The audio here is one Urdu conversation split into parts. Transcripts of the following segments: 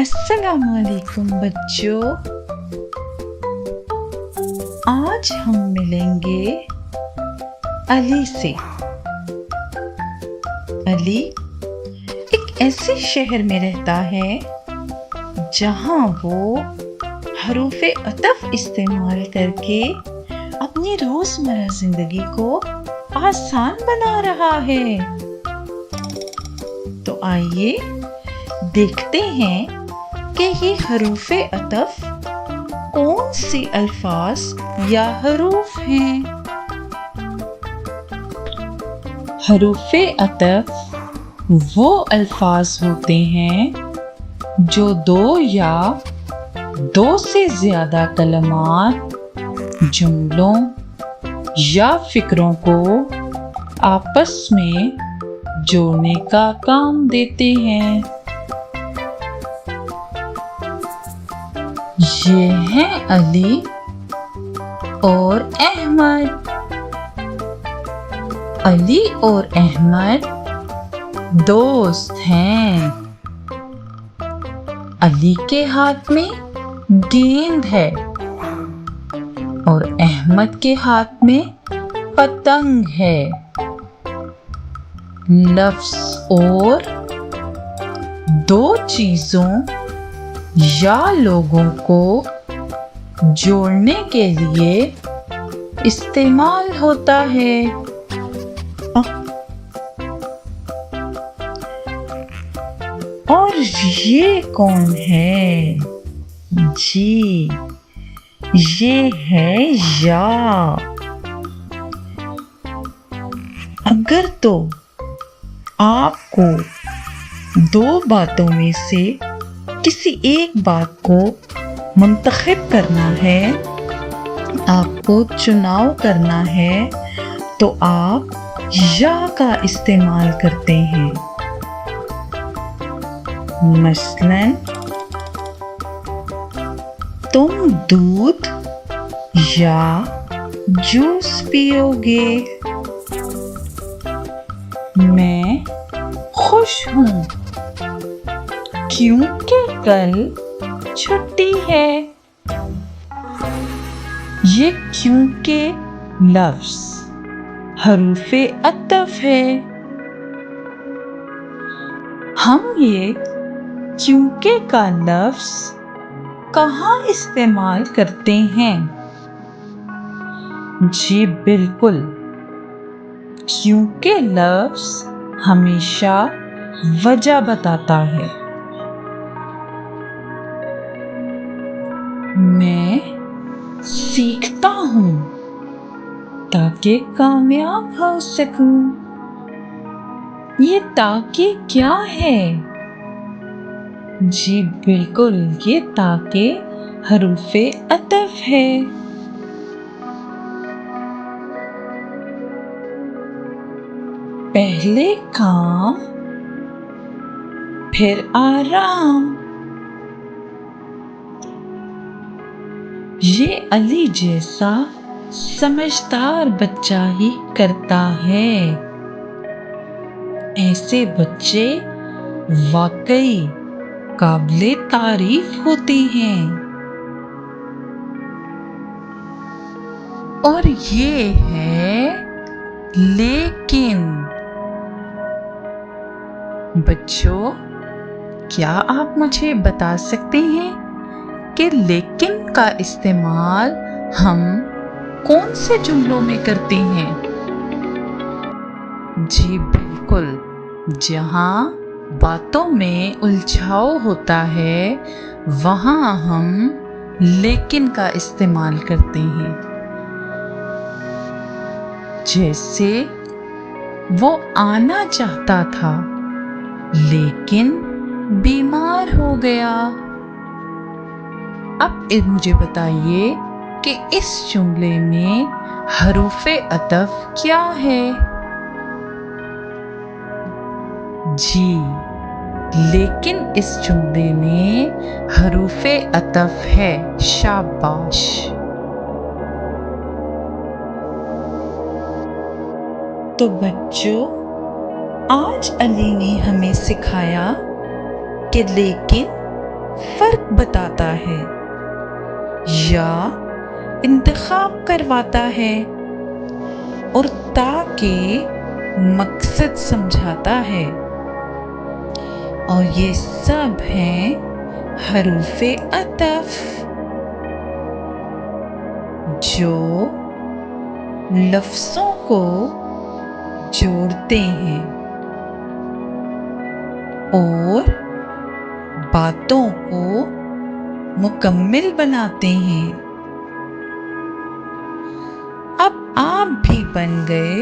السلام علیکم بچوں، آج ہم ملیں گے علی سے۔ علی ایک ایسے شہر میں رہتا ہے جہاں وہ حروف عطف استعمال کر کے اپنی روزمرہ زندگی کو آسان بنا رہا ہے۔ تو آئیے دیکھتے ہیں کہ یہ حروف عطف کون سے الفاظ یا حروف ہیں۔ حروف عطف وہ الفاظ ہوتے ہیں جو دو یا دو سے زیادہ کلمات، جملوں یا فکروں کو آپس میں جوڑنے کا کام دیتے ہیں۔ یہ ہیں علی اور احمد۔ علی اور احمد دوست ہیں۔ علی کے ہاتھ میں گیند ہے اور احمد کے ہاتھ میں پتنگ ہے۔ لفظ اور دو چیزوں یا لوگوں کو جوڑنے کے لیے استعمال ہوتا ہے۔ اور یہ کون ہے؟ جی، یہ ہے یا۔ اگر تو آپ کو دو باتوں میں سے کسی ایک بات کو منتخب کرنا ہے، آپ کو چناؤ کرنا ہے، تو آپ یا کا استعمال کرتے ہیں۔ مثلاً تم دودھ یا جوس پیو گے۔ میں خوش ہوں کیونکہ کل چھٹی ہے۔ یہ کیونکہ لفظ حروف عطف ہے۔ ہم یہ کیونکہ کا لفظ کہاں استعمال کرتے ہیں؟ جی بالکل، کیونکہ لفظ ہمیشہ وجہ بتاتا ہے۔ میں سیکھتا ہوں تاکہ کامیاب ہو سکوں۔ یہ تاکہ کیا ہے؟ جی بالکل، یہ تاکہ حروف عطف ہے۔ پہلے کام پھر آرام۔ یہ علی جیسا سمجھدار بچہ ہی کرتا ہے۔ ایسے بچے واقعی قابل تعریف ہوتے ہیں۔ اور یہ ہے لیکن۔ بچوں، کیا آپ مجھے بتا سکتے ہیں کہ لیکن کا استعمال ہم کون سے جملوں میں کرتے ہیں؟ جی بالکل، جہاں باتوں میں الجھاؤ ہوتا ہے وہاں ہم لیکن کا استعمال کرتے ہیں۔ جیسے وہ آنا چاہتا تھا لیکن بیمار ہو گیا۔ اب مجھے بتائیے کہ اس جملے میں حروف عطف کیا ہے؟ جی، لیکن اس جملے میں حروف عطف ہے۔ شاباش۔ تو بچوں، آج علی نے ہمیں سکھایا کہ لیکن فرق بتاتا ہے یا انتخاب کرواتا ہے اور تاکہ مقصد سمجھاتا ہے، اور یہ سب ہیں حروف عطف جو لفظوں کو جوڑتے ہیں اور باتوں کو مکمل بناتے ہیں۔ اب آپ بھی بن گئے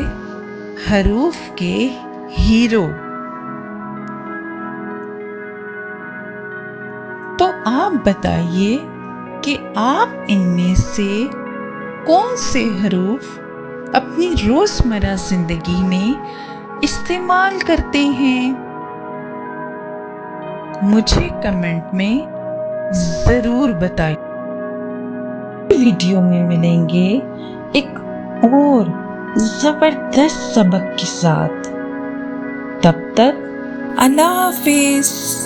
حروف کے ہیرو۔ تو آپ بتائیے کہ آپ ان میں سے کون سے حروف اپنی روزمرہ زندگی میں استعمال کرتے ہیں؟ مجھے کمنٹ میں ضرور بتائیے۔ ویڈیو میں ملیں گے ایک اور زبردست سبق کے ساتھ۔ تب تک اللہ حافظ۔